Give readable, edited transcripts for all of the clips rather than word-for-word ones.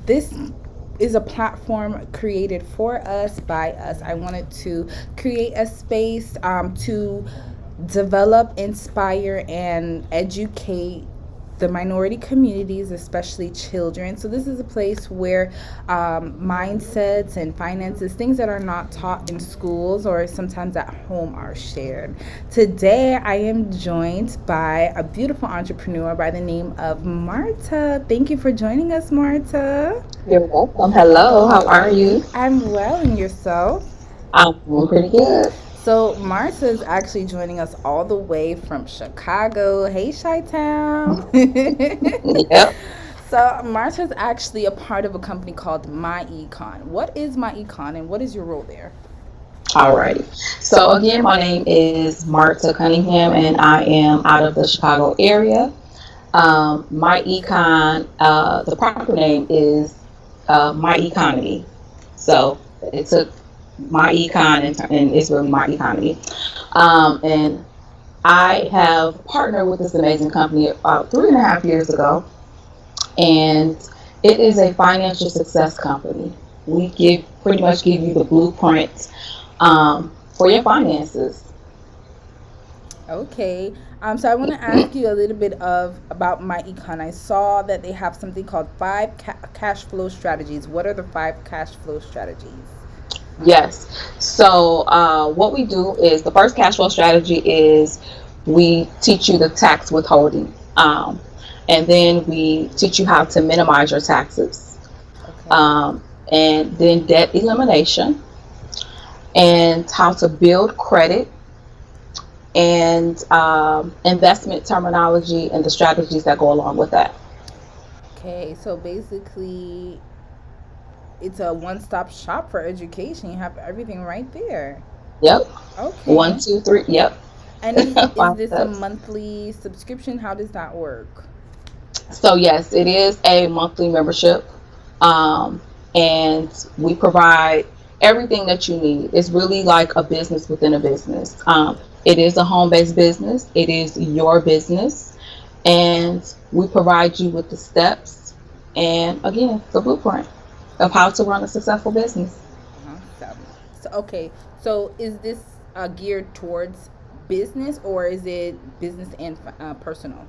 This is a platform created for us, by us. I wanted to create a space to develop, inspire, and educate the minority communities, especially children. So this is a place where mindsets and finances, things that are not taught in schools or sometimes at home, are shared. Today, I am joined by a beautiful entrepreneur by the name of Marta. Thank you for joining us, Marta. You're welcome. Hello, how are you? I'm well, and yourself? I'm doing pretty good. So Marta is actually joining us all the way from Chicago. Hey, Chi-Town. Yep. So Marta is actually a part of a company called MyEcon. What is MyEcon and what is your role there? All right. So again, my name is Marta Cunningham, and I am out of the Chicago area. My econ, the proper name is My Economy. So it took my econ and it's really my economy. And I have partnered with this amazing company about 3.5 years ago, and it is a financial success company. We pretty much give you the blueprint for your finances. Okay. So I want to ask you a little bit of about MyEcon. I saw that they have something called five cash flow strategies. What are the five cash flow strategies? Yes. So what we do is the first cash flow strategy is we teach you the tax withholding, and then we teach you how to minimize your taxes, Okay. and then debt elimination, and how to build credit, and investment terminology and the strategies that go along with that. Okay. So basically, it's a one-stop shop for education. You have everything right there. Yep. One, Okay. two, three. Yep. And is Five this a steps. monthly subscription? How does that work? So yes, it is a monthly membership, um, and we provide everything that you need. It's really like a business within a business. It is a home-based business. It is your business, and we provide you with the steps and again the blueprint of how to run a successful business. Awesome. So okay. So is this geared towards business or is it business and personal?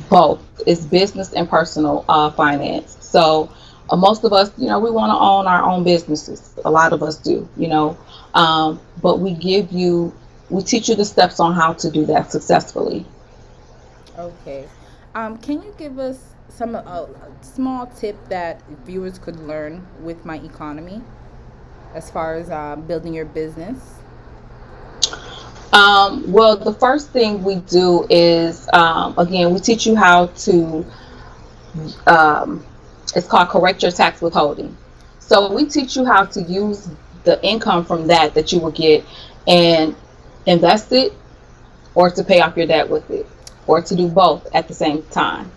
Both. It's business and personal finance. So most of us, we want to own our own businesses. A lot of us do, but we teach you the steps on how to do that successfully. Okay. Can you give us some small tip that viewers could learn with my economy as far as building your business? Well, the first thing we do is, again, we teach you how to, um, it's called correct your tax withholding. So we teach you how to use the income from that you will get and invest it, or to pay off your debt with it, or to do both at the same time,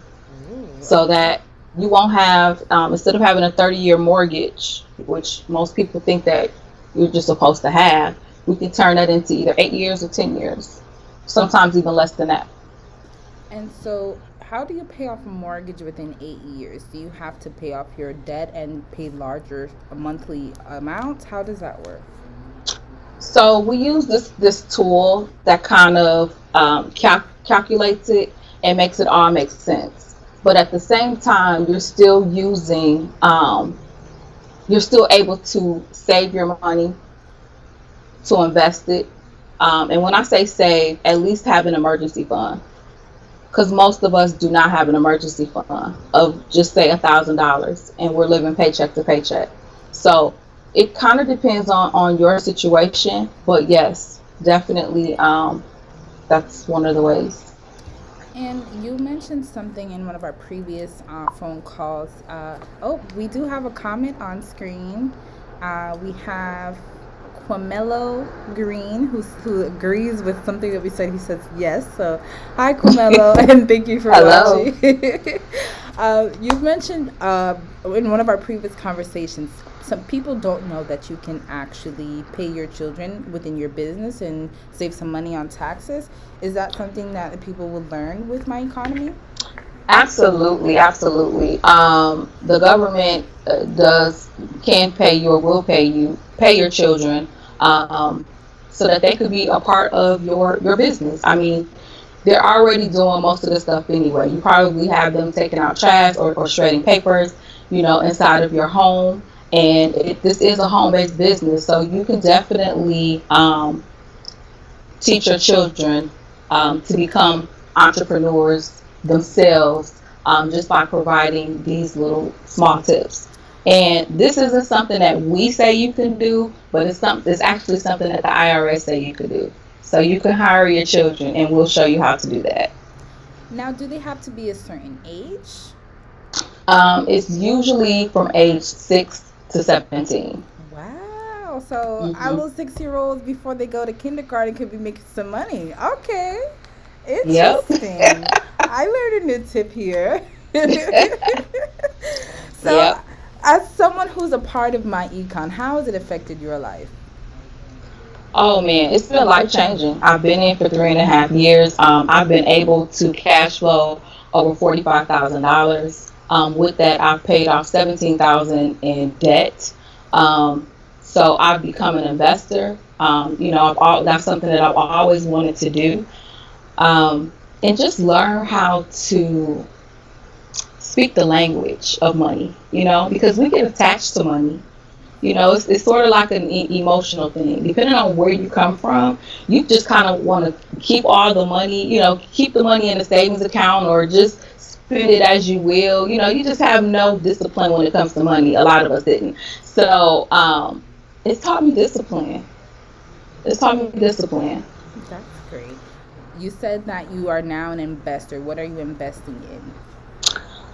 Ooh, so okay. that you won't have, instead of having a 30-year mortgage, which most people think that you're just supposed to have, we can turn that into either 8 years or 10 years, sometimes even less than that. And so, how do you pay off a mortgage within 8 years? Do you have to pay off your debt and pay larger monthly amounts? How does that work? So we use this tool that kind of calculates it and makes it all make sense. But at the same time, you're still able to save your money, to invest it. And when I say save, at least have an emergency fund, because most of us do not have an emergency fund of just say $1,000, and we're living paycheck to paycheck. So it kind of depends on your situation, but yes, definitely, that's one of the ways. And you mentioned something in one of our previous phone calls. Oh, we do have a comment on screen. We have Quamelo Green, who agrees with something that we said. He says yes. So, hi, Quamelo, and thank you for Hello. watching. You've mentioned in one of our previous conversations, some people don't know that you can actually pay your children within your business and save some money on taxes. Is that something that people will learn with my economy? Absolutely, absolutely. The government does can pay you or will pay your children, um, so that they could be a part of your business. I mean, they're already doing most of the stuff anyway. You probably have them taking out trash or shredding papers, inside of your home. And this is a home-based business, so you can definitely teach your children to become entrepreneurs themselves, just by providing these little small tips. And this isn't something that we say you can do, but it's actually something that the IRS say you could do. So you can hire your children, and we'll show you how to do that. Now, do they have to be a certain age? It's usually from age 6 to 17. Wow. So our Hmm. little 6 year olds before they go to kindergarten could be making some money. Okay. Yep. Interesting. I learned a new tip here. So, Yep. as someone who's a part of my econ, how has it affected your life? Oh man, it's been life changing. I've been in for 3.5 years. I've been able to cash flow over $45,000. With that, I've paid off 17,000 in debt. So I've become an investor. That's something that I've always wanted to do, and just learn how to speak the language of money. Because we get attached to money. It's sort of like an emotional thing. Depending on where you come from, you just kind of want to keep all the money, keep the money in a savings account or just spend it as you will. You just have no discipline when it comes to money. A lot of us didn't. So it's taught me discipline. It's taught me discipline. That's great. You said that you are now an investor. What are you investing in?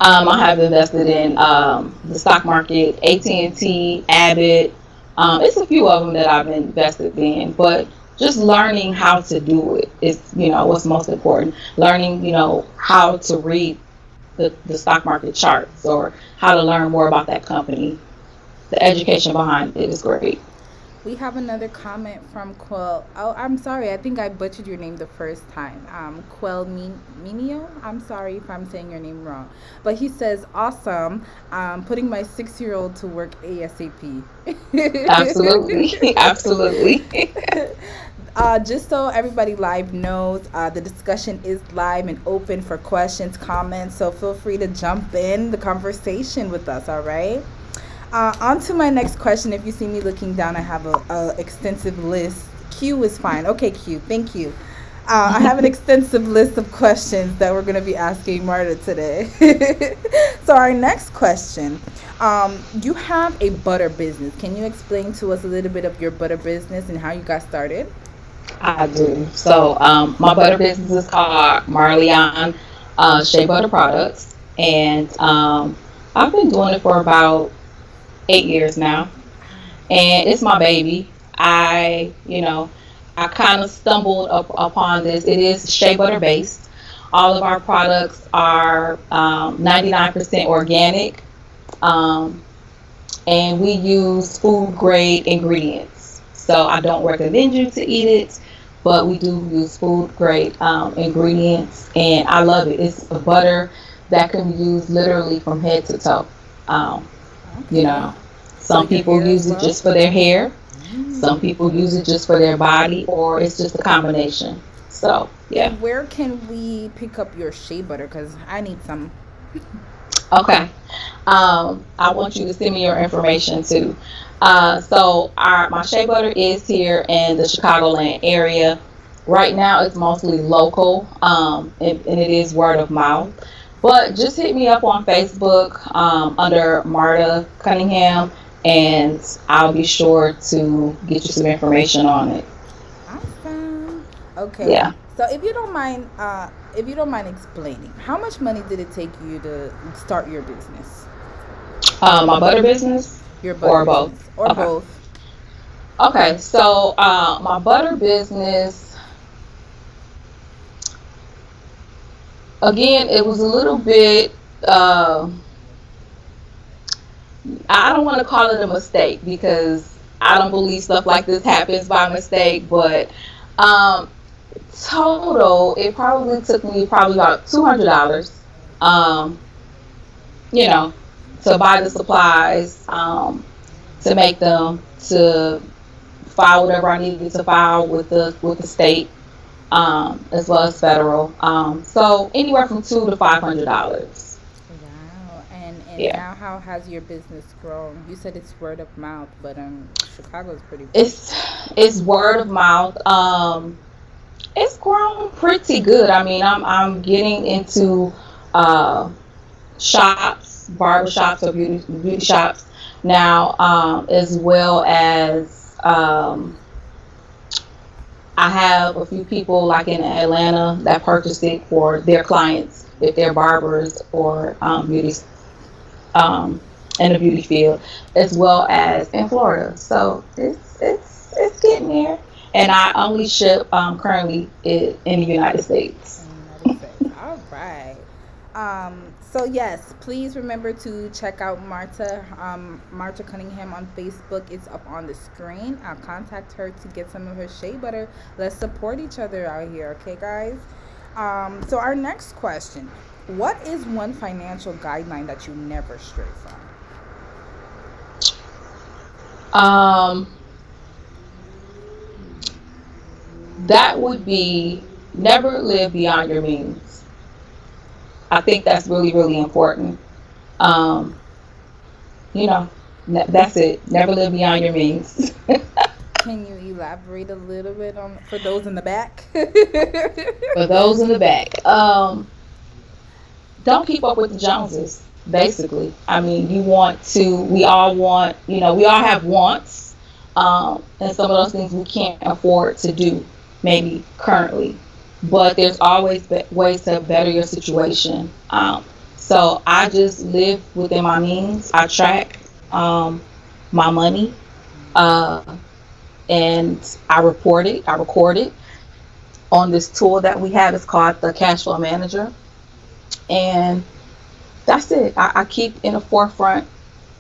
I have invested in the stock market, AT&T, Abbott. It's a few of them that I've invested in, but just learning how to do it is, what's most important. Learning, how to read the stock market charts or how to learn more about that company. The education behind it is great. We have another comment from Quell. Oh, I'm sorry. I think I butchered your name the first time. Minio. I'm sorry if I'm saying your name wrong. But he says, awesome. Putting my 6 year old to work ASAP. Absolutely. Absolutely. Just so everybody live knows, the discussion is live and open for questions, comments. So feel free to jump in the conversation with us, all right? On to my next question. If you see me looking down, I have a extensive list. Q is fine. Okay, Q, thank you. I have an extensive list of questions that we're going to be asking Marta today. So our next question, you have a butter business. Can you explain to us a little bit of your butter business and how you got started? I do. So my butter business is called Marleon Shea Butter Products, and I've been doing it for about 8 years now, and it's my baby. I kind of stumbled upon this. It is shea butter based. All of our products are 99% organic, um, and we use food grade ingredients. So I don't recommend you to eat it, but we do use food grade ingredients, and I love it. It's a butter that can be used literally from head to toe. Um, you Okay. know, So some your people hair as use it well? just for their hair, some Mm. people use it just for their body, or it's just a combination. So, yeah. And where can we pick up your shea butter? Because I need some. Okay. I want you to send me your information too. So my shea butter is here in the Chicagoland area. Right now, it's mostly local, and it is word of mouth. But just hit me up on Facebook under Marta Cunningham, and I'll be sure to get you some information on it. Awesome. Okay. Yeah. So if you don't mind explaining, how much money did it take you to start your business, My butter business your butter or both? business, or Okay. both? Okay. So my butter business, again, it was a little bit. Uh, I don't want to call it a mistake because I don't believe stuff like this happens by mistake. But um, total, it probably took me probably about $200 um, you know, to buy the supplies, to make them, to file whatever I needed to file with the state, as well as federal. So anywhere from $200 to $500. Wow. And Yeah, now how has your business grown? You said it's word of mouth, but Chicago is pretty big. it's it's word of mouth. It's grown pretty good. I mean, I'm getting into uh, shops, barber shops, or beauty shops now, as well as I have a few people like in Atlanta that purchase it for their clients if they're barbers or beauty, um, in the beauty field, as well as in Florida. So it's getting there, and I only ship currently in the United States. In the United States. All right. So yes, please remember to check out Marta Cunningham on Facebook. It's up on the screen. I'll contact her to get some of her shea butter. Let's support each other out here, okay, guys? So our next question: what is one financial guideline that you never stray from? Um, that would be never live beyond your means. I think that's really, really important. Um, you know, that's it. Never live beyond your means. Can you elaborate a little bit on for those in the back? For those in the back, don't keep up with the Joneses. Basically, I mean, you want to. We all want. We all have wants, and some of those things we can't afford to do, maybe currently. But there's always ways to better your situation. So I just live within my means. I track my money, uh, and I report it. I record it on this tool that we have. It's called the Cash Flow Manager, and that's it. I keep in the forefront.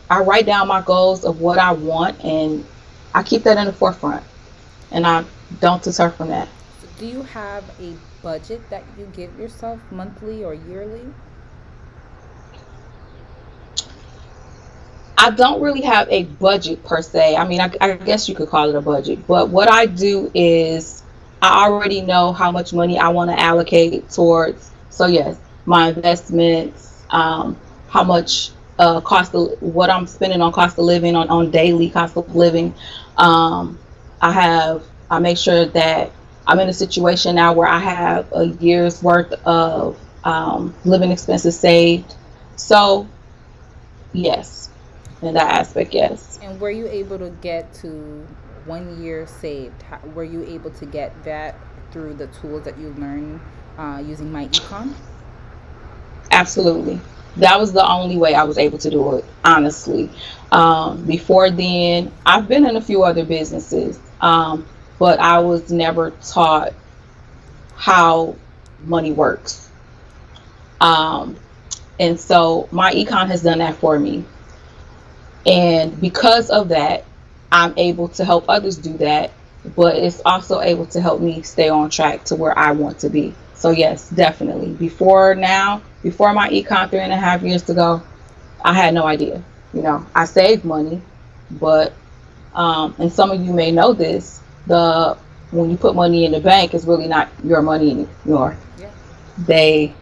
I write down my goals of what I want, and I keep that in the forefront, and I don't deter from that. So do you have a budget that you give yourself monthly or yearly? I don't really have a budget per se. I mean, I guess you could call it a budget. But what I do is I already know how much money I want to allocate towards. So yes, my investments, how much what I'm spending on cost of living, on daily cost of living. Um, I make sure that I'm in a situation now where I have a year's worth of living expenses saved. So yes, in that aspect, yes. And were you able to get to 1 year saved? Were you able to get that through the tools that you learned using MyEcon? Absolutely. That was the only way I was able to do it, honestly. Before then, I've been in a few other businesses, but I was never taught how money works. Um, and so my econ has done that for me. And because of that, I'm able to help others do that, but it's also able to help me stay on track to where I want to be. So yes, definitely. Before my econ 3.5 years ago, I had no idea. I saved money, but and some of you may know this, the when you put money in the bank, it's really not your money anymore. Yeah. They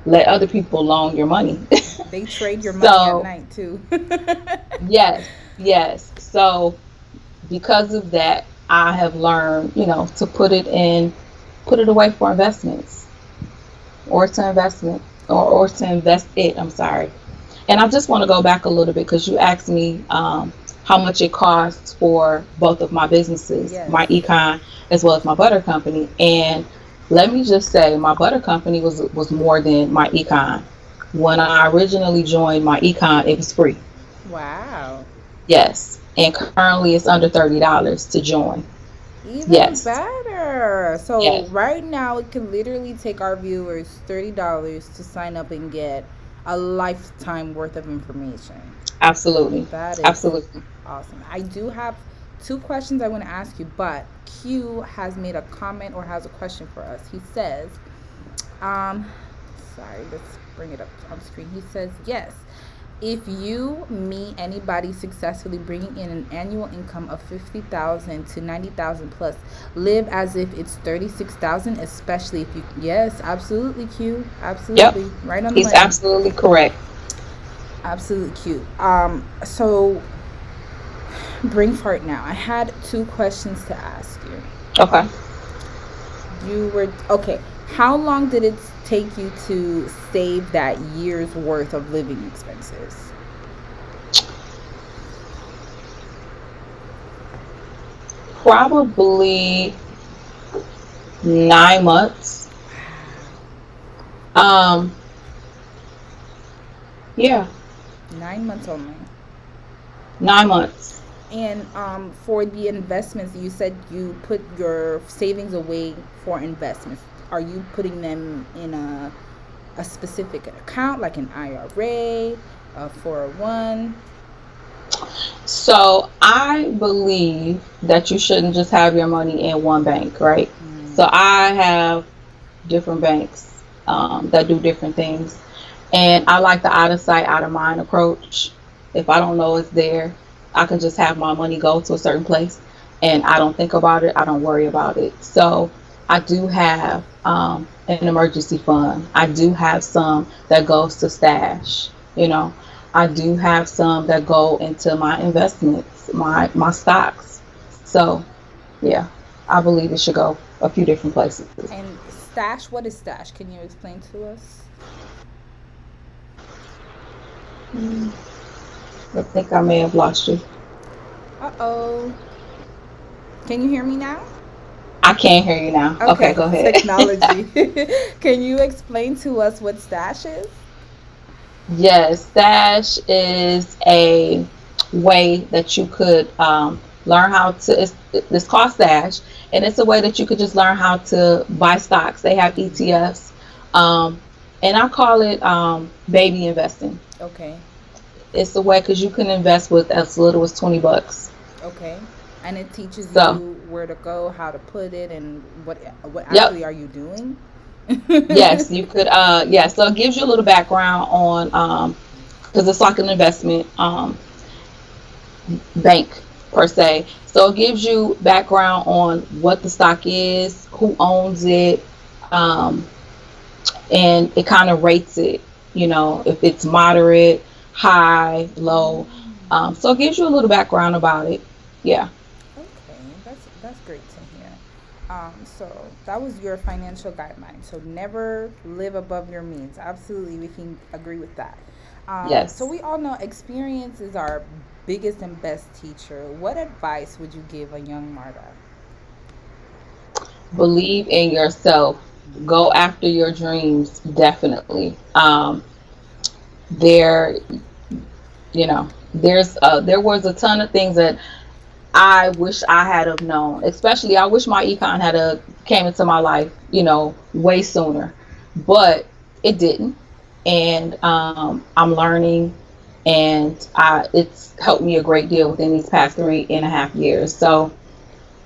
let other people loan your money. They trade your money at So night too. yes, yes. So because of that, I have learned, to put it away for investments, or to investment, or to invest it. I'm sorry. And I just want to go back a little bit because you asked me how much it costs for both of my businesses, Yes. my econ as well as my butter company. And let me just say, my butter company was more than my econ. When I originally joined my econ, it was free. Wow. Yes, and currently it's under $30 to join. Even Yes, better. So yes, right now it can literally take our viewers $30 to sign up and get a lifetime worth of information. absolutely, That is absolutely. awesome. I do have two questions I want to ask you, but Q has made a comment or has a question for us. He says, um, sorry, this bring it up on screen. He says, yes. If you meet anybody successfully bringing in an annual income of 50,000 to 90,000 plus, live as if it's 36,000, especially if you, yes, absolutely, Q, Yep, absolutely, right on the he's money, absolutely correct. absolutely cute. So bring fart now. I had two questions to ask you. Okay. You were okay. How long did it take you to save that year's worth of living expenses? Probably 9 months. Um, yeah, 9 months only. 9 months. And for the investments, you said you put your savings away for investments. Are you putting them in a specific account, like an IRA, a 401? So I believe that you shouldn't just have your money in one bank, right? Mm, So I have different banks that do different things. And I like the out of sight, out of mind approach. If I don't know it's there, I can just have my money go to a certain place and I don't think about it. I don't worry about it. So I do have an emergency fund. I do have some that goes to stash. You know, I do have some that go into my investments, my stocks. So yeah, I believe it should go a few different places. and stash, what is stash? Can you explain to us? Mm, I think I may have lost you. Uh-oh. Can you hear me now? I can't hear you now. Okay, Okay, go ahead. technology. Can you explain to us what stash is? Yes, Stash is a way that you could learn how to. It's called Stash, and it's a way that you could just learn how to buy stocks. They have ETFs, um, and I call it baby investing. Okay. It's a way because you can invest with as little as $20. Okay. And it teaches So, you where to go, how to put it, and what yep, actually are you doing? yes, you could. Yeah, so it gives you a little background on because it's like an investment. Bank per se. So it gives you background on what the stock is, who owns it, um, and it kind of rates it. You know, if it's moderate, high, low. Mm. So it gives you a little background about it. Yeah. Okay, that's great to hear. So that was your financial guideline. So never live above your means. Absolutely, we can agree with that. So Yes. we all know experience is our biggest and best teacher. What advice would you give a young Marta? Believe in yourself. Go after your dreams. Definitely. There, there was a ton of things that I wish I had have known. Especially, I wish my econ had came into my life, way sooner, but it didn't. And I'm learning, and it's helped me a great deal within these past 3.5 years. So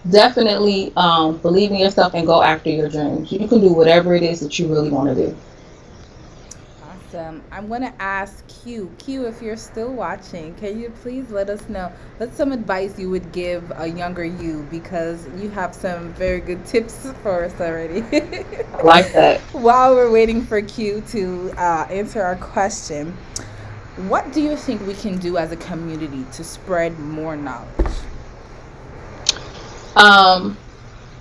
definitely believe in yourself and go after your dreams. You can do whatever it is that you really want to do. Awesome. I'm going to ask Q. Q, if you're still watching, can you please let us know what's some advice you would give a younger you, because you have some very good tips for us already. I like that. While we're waiting for Q to answer our question, what do you think we can do as a community to spread more knowledge? Um,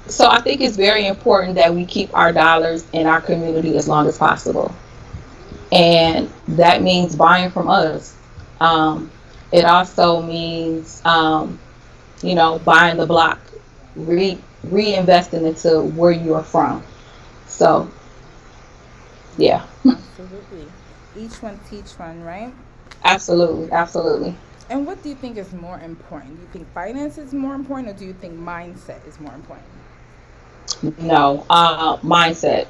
so I think it's very important that we keep our dollars in our community as long as possible. And that means buying from us. Um, it also means, buying the block, reinvesting into where you are from. So, yeah, Absolutely. Each one teach one, right? absolutely, absolutely. And what do you think is more important? Do you think finance is more important, or do you think mindset is more important? No, mindset.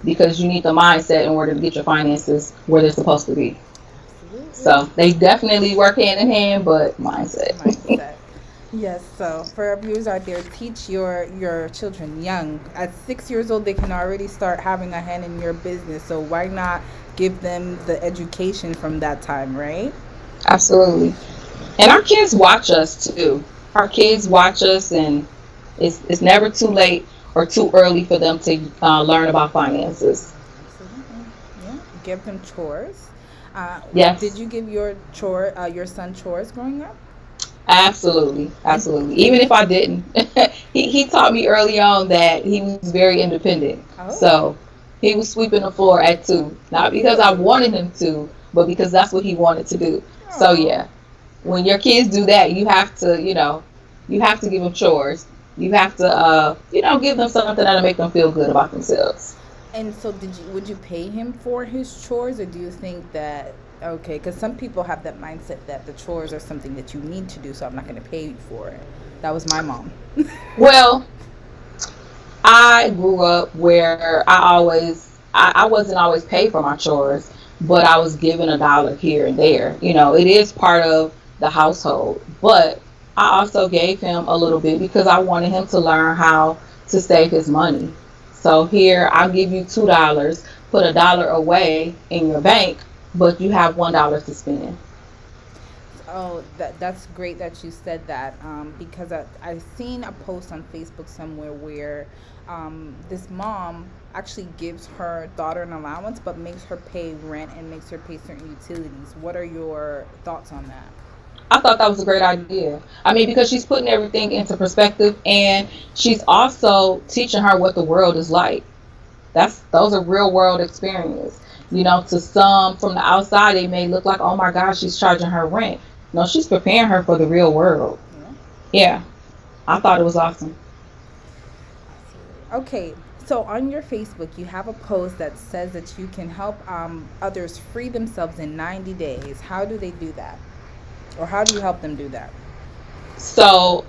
Because you need the mindset in order to get your finances where they're supposed to be. Absolutely. So they definitely work hand in hand, but mindset. Mindset. Yes, so for our viewers out there, teach your children young. At 6 years old, they can already start having a hand in your business. So why not give them the education from that time, right? Absolutely. And our kids watch us too. Our kids watch us, and it's never too late or too early for them to learn about finances. Absolutely. Yeah. Give them chores. Did Yes. you give your son chores growing up? Absolutely, And absolutely. Even if I didn't, he taught me early on that he was very independent. oh, So he was sweeping the floor at 2, not because I really? wanted him to, but because that's what he wanted to do. So Oh. yeah, when your kids do that, you have to, you have to give them chores. You have to, give them something that'll make them feel good about themselves. And so, would you pay him for his chores, or do you think that okay? Because some people have that mindset that the chores are something that you need to do, so I'm not going to pay you for it. That was my mom. Well, I grew up where I wasn't always paid for my chores, but I was given $1 here and there. It is part of the household, but I also gave him a little bit because I wanted him to learn how to save his money. So here, I'll give you $2, put $1 away in your bank, but you have $1 to spend. Oh, that's great that you said that. Because I've seen a post on Facebook somewhere where this mom actually gives her daughter an allowance, but makes her pay rent and makes her pay certain utilities. What are your thoughts on that? I thought that was a great idea. I mean, because she's putting everything into perspective, and she's also teaching her what the world is like. Those are real world experiences. To some from the outside, they may look like, oh my gosh, she's charging her rent. No, she's preparing her for the real world. Yeah. Yeah, I thought it was awesome. Okay, so on your Facebook, you have a post that says that you can help others free themselves in 90 days. How do they do that? Or how do you help them do that? So,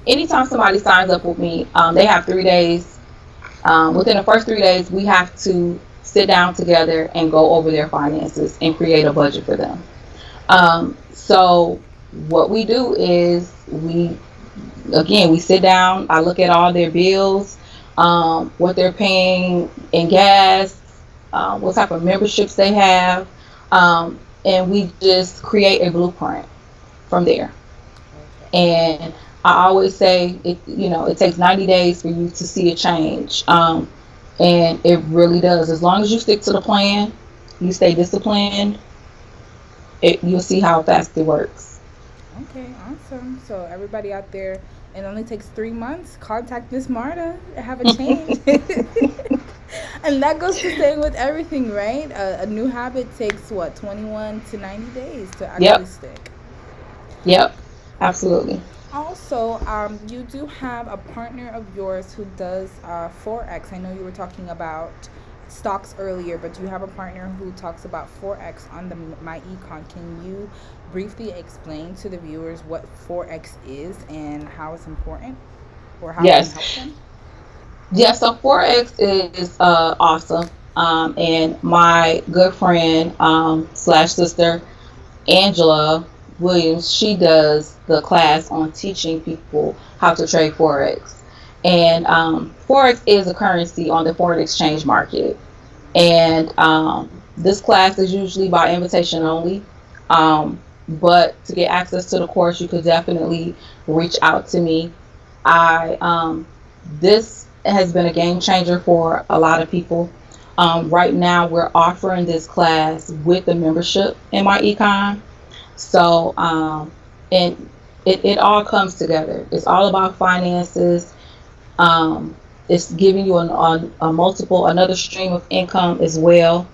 anytime somebody signs up with me, they have 3 days. Within the first 3 days, we have to sit down together and go over their finances and create a budget for them. So what we do is we sit down. I look at all their bills, what they're paying in gas, what type of memberships they have, and we just create a blueprint from there. Okay. And I always say it takes 90 days for you to see a change, and it really does. As long as you stick to the plan, you stay disciplined, you'll see how fast it works. Okay, awesome. So everybody out there, it only takes 3 months. Contact Miss Marta and have a change. And that goes the same with everything, right? A new habit takes what, 21 to 90 days to actually Yep, stick. yep, absolutely. Also, you do have a partner of yours who does Forex. I know you were talking about stocks earlier, but you have a partner who talks about Forex on the My Econ. Can you briefly explain to the viewers what Forex is and how it's important or how it can help Yes, them? yes. So Forex is awesome, and my good friend slash sister Angela Williams, she does the class on teaching people how to trade Forex. And Forex is a currency on the foreign exchange market. And this class is usually by invitation only. But to get access to the course, you could definitely reach out to me. I This has been a game changer for a lot of people. Right now, we're offering this class with the membership in my econ. So, and it all comes together. It's all about finances. Um, it's giving you another stream of income as well.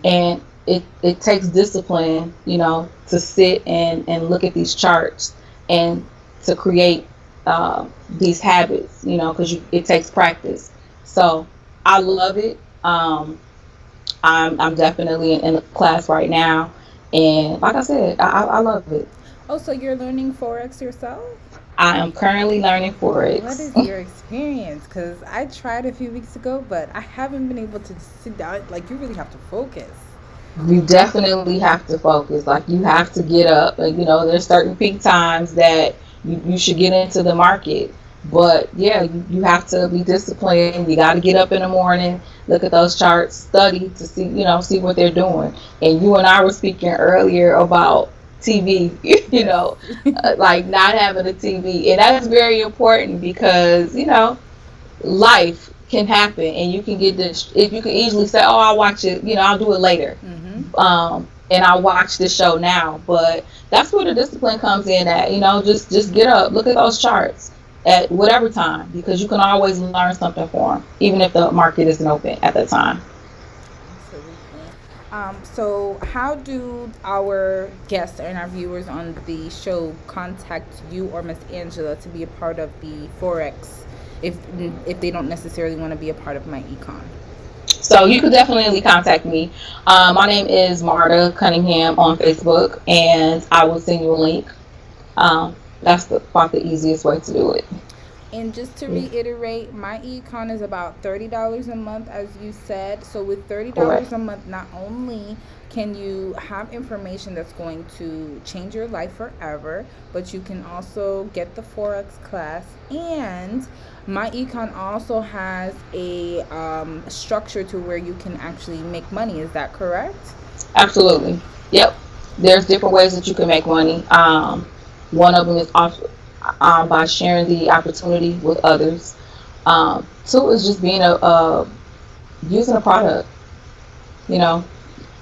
And it takes discipline, to sit and look at these charts and to create these habits, because it takes practice. So I love it. I'm definitely in the class right now, and like I said, I love it. Oh, so you're learning Forex yourself? I am currently learning What Forex. is your experience? Because I tried a few weeks ago, but I haven't been able to sit down. Like, you really have to focus. You definitely have to focus. Like, you have to get up. Like, there's certain peak times that you should get into the market. But yeah, you have to be disciplined. You got to get up in the morning, look at those charts, study to see, see what they're doing. And you and I were speaking earlier about TV, Yes. like not having a TV. And that's very important because, life can happen and you can get this, if you can easily say, oh, I'll watch it, I'll do it later. Mm-hmm. And I'll watch the show now. But that's where the discipline comes in at, just get up, look at those charts at whatever time, because you can always learn something from them, even if the market isn't open at the time. Absolutely. So how do our guests and our viewers on the show contact you or Miss Angela to be a part of the Forex if if they don't necessarily want to be a part of my econ? So you could definitely contact me. My name is Marta Cunningham on Facebook, and I will send you a link. That's about the easiest way to do it. And just to reiterate, my econ is about $30 a month, as you said. So with $30 Correct. a month, not only can you have information that's going to change your life forever, but you can also get the Forex class. And my econ also has a structure to where you can actually make money. Is that correct? Absolutely. Yep. There's different ways that you can make money. One of them is by sharing the opportunity with others. Two is just being using a product, you know,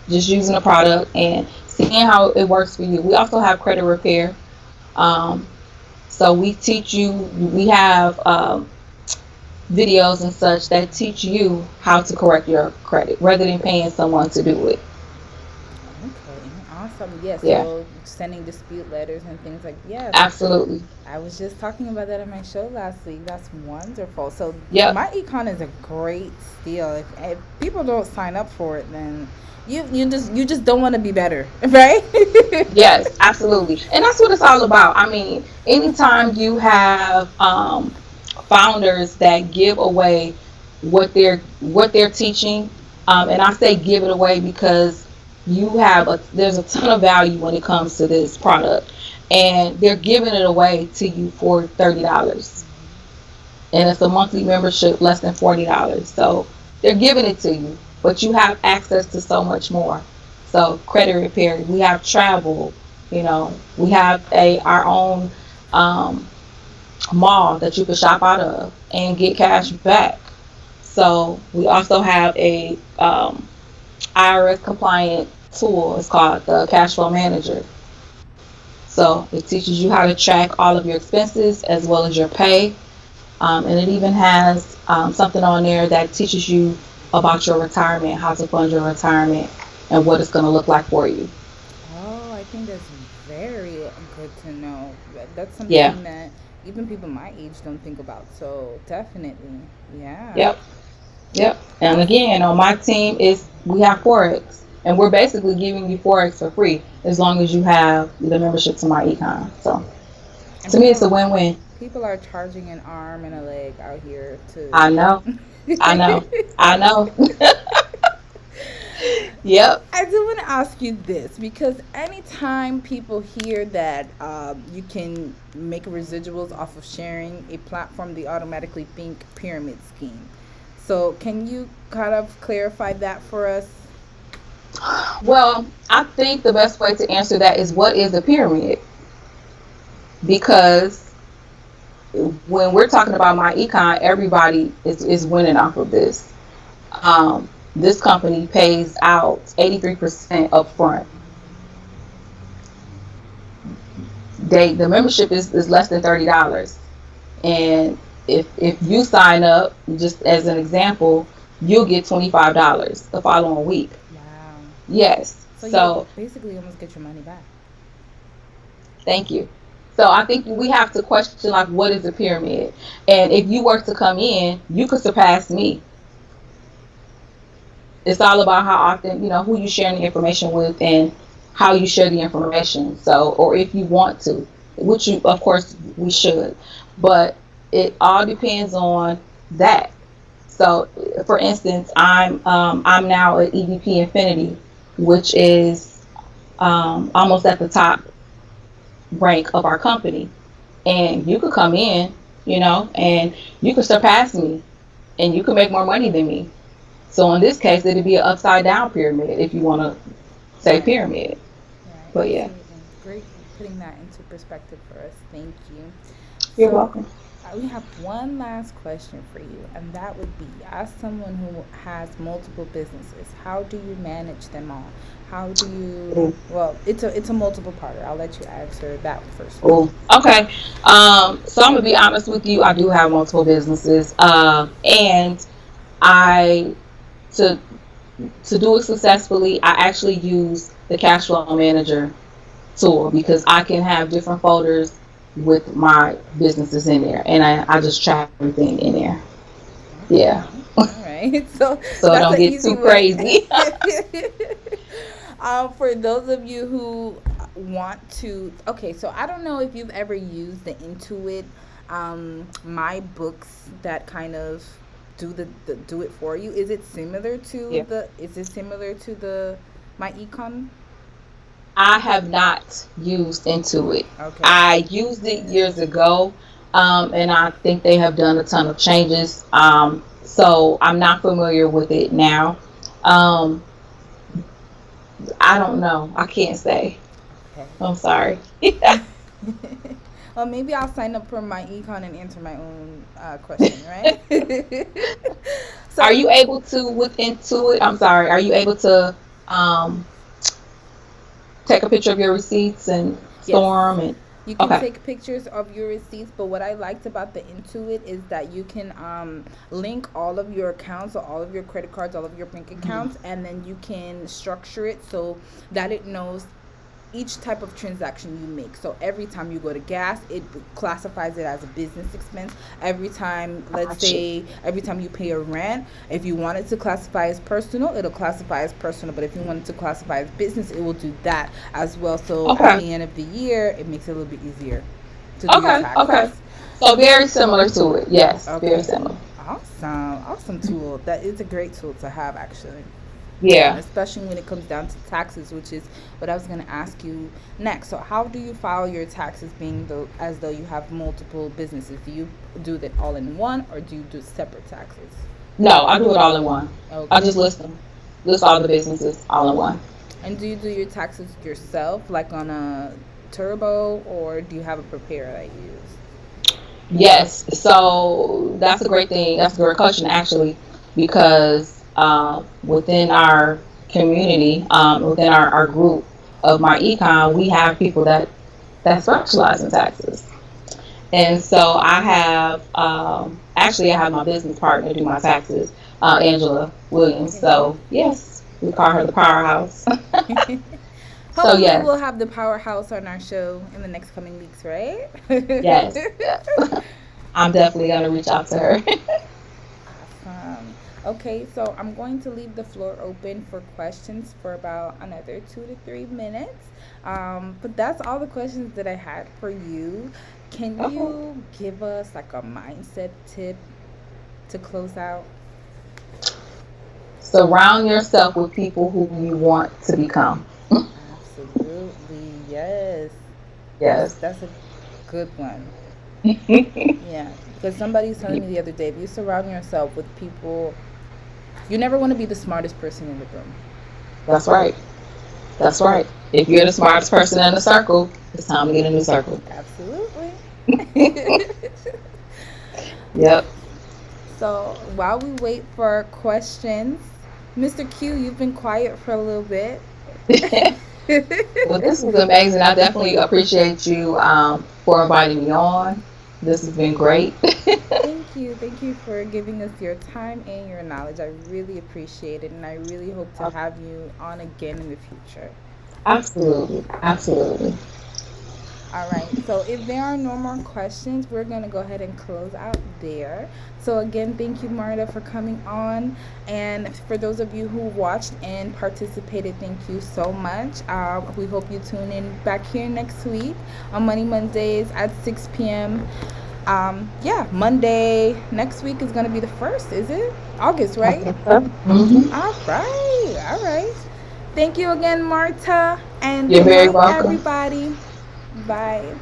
just using a product and seeing how it works for you. We also have credit repair. Um, so we teach you, we have videos and such that teach you how to correct your credit rather than paying someone to do it. Okay, awesome. Yes, Yeah, so sending dispute letters and things like yes. absolutely. I was just talking about that on my show last week. That's wonderful. So Yep. my econ is a great steal. If people don't sign up for it, then you just don't want to be better, right? Yes, absolutely. And that's what it's all about. I mean, anytime you have founders that give away what they're teaching, and I say give it away because there's a ton of value when it comes to this product, and they're giving it away to you for $30, and it's a monthly membership less than $40. So they're giving it to you, but you have access to so much more. So credit repair, we have travel, we have our own um, mall that you can shop out of and get cash back. So we also have a IRS compliant tool. It's called the Cash Flow Manager. So it teaches you how to track all of your expenses as well as your pay. And it even has something on there that teaches you about your retirement, how to fund your retirement, and what it's going to look like for you. Oh, I think that's very good to know. That's Yeah. something that even people my age don't think about. So definitely, yeah. Yep. Yep. And again, on my team is we have Forex, and we're basically giving you Forex for free as long as you have the membership to my econ. So And to me, it's a win-win. people are charging an arm and a leg out here I know. I know. I know. Yep. I do want to ask you this because anytime people hear that you can make residuals off of sharing a platform, they automatically think pyramid scheme. So, can you kind of clarify that for us? Well, I think the best way to answer that is what is a pyramid? Because when we're talking about my econ, everybody is winning off of this. This company pays out 83% upfront. The membership is less than $30, and if you sign up, just as an example, you'll get $25 the following week. Wow. Yes. So, you So basically almost get your money back. thank you. So I think we have to question like what is a pyramid, and if you were to come in, you could surpass me. It's all about how often, who you sharing the information with and how you share the information. So, or if you want to, which you, of course, we should, but it all depends on that. So, for instance, I'm now at EVP Infinity, which is almost at the top rank of our company. and you could come in, and you could surpass me, and you could make more money than me. So in this case, it'd be an upside down pyramid if you want to say Right. pyramid. Right. But yeah, Absolutely. Great putting that into perspective for us. Thank you. you're So welcome. we have one last question for you, and that would be, as someone who has multiple businesses, how do you manage them all? How do you, Ooh, well, it's a multiple parter. I'll let you answer that first. ooh. Okay. So I'm gonna be honest with you. I do have multiple businesses, and I to to do it successfully, I actually use the cash flow manager tool because I can have different folders with my businesses in there, and I just track everything in there. Yeah, Okay. All right. So so it that's don't an get easy too way. crazy. For those of you who want to, okay, so I don't know if you've ever used the Intuit, my books that kind of do do it for you. Is it similar to Yeah, the my econ? I have not used Intuit. Okay. I used it years ago, and I think they have done a ton of changes. So I'm not familiar with it now. Um, I don't know. I can't say. Okay. I'm sorry. Well, maybe I'll sign up for my econ and answer my own question, right? Are So you able to with Intuit? I'm sorry. Are you able to um, take a picture of your receipts and yes, store them? And you can okay. take pictures of your receipts, but what I liked about the Intuit is that you can link all of your accounts, so all of your credit cards, all of your bank Mhm. accounts, and then you can structure it so that it knows each type of transaction you make. So every time you go to gas, it classifies it as a business expense. Every time, let's Got you. say, every time you pay a rent, if you want it to classify as personal, it'll classify as personal. But if you want it to classify as business, it will do that as well. So at Okay. the end of the year, it makes it a little bit easier to do your Okay. Okay. taxes. So very similar to it. Yes, very Okay. similar. Awesome. Awesome tool. That is a great tool to have, actually. Yeah. Especially when it comes down to taxes, which is what I was going to ask you next. So, how do you file your taxes, being though as though you have multiple businesses? Do you do that all in one, or do you do separate taxes? No, I do it all in one. I Okay. just list them. List all the businesses all in one. And do you do your taxes yourself, like on a turbo, or do you have a preparer that you use? Yes. So that's a great thing. That's a great question actually, because within our community, within our group of my econ, we have people that specialize in taxes. And so I have, actually, I have my business partner do my taxes, Angela Williams. Okay. So, yes, we call her the powerhouse. So, Hopefully, yes, we'll have the powerhouse on our show in the next coming weeks, right? yes, yes. I'm definitely going to reach out to her. Awesome. Okay, so I'm going to leave the floor open for questions for about another 2 to 3 minutes. But that's all the questions that I had for you. Can Okay. you give us like a mindset tip to close out? Surround yourself with people who you want to become. Absolutely, yes. That's Yes. that's a good one. Yeah, because somebody was telling me the other day, if you surround yourself with people, you never want to be the smartest person in the room. That's right. That's right. If you're the smartest person in the circle, it's time to get a new circle. Absolutely. Yep. So while we wait for questions, Mr. Q, you've been quiet for a little bit. Well, this was amazing. I definitely appreciate you for inviting me on. This has been great. Thank you. Thank you for giving us your time and your knowledge. I really appreciate it, and I really hope to have you on again in the future. Absolutely. Absolutely. All right. So if there are no more questions, we're going to go ahead and close out there. So again, thank you, Marta, for coming on. And for those of you who watched and participated, thank you so much. We hope you tune in back here next week on Money Mondays at 6 p.m. Yeah, Monday next week is going to be the first, is it? August, I right? think so. Hmm. All right. All right. Thank you again, Marta. And You're good very night, welcome. everybody. Bye.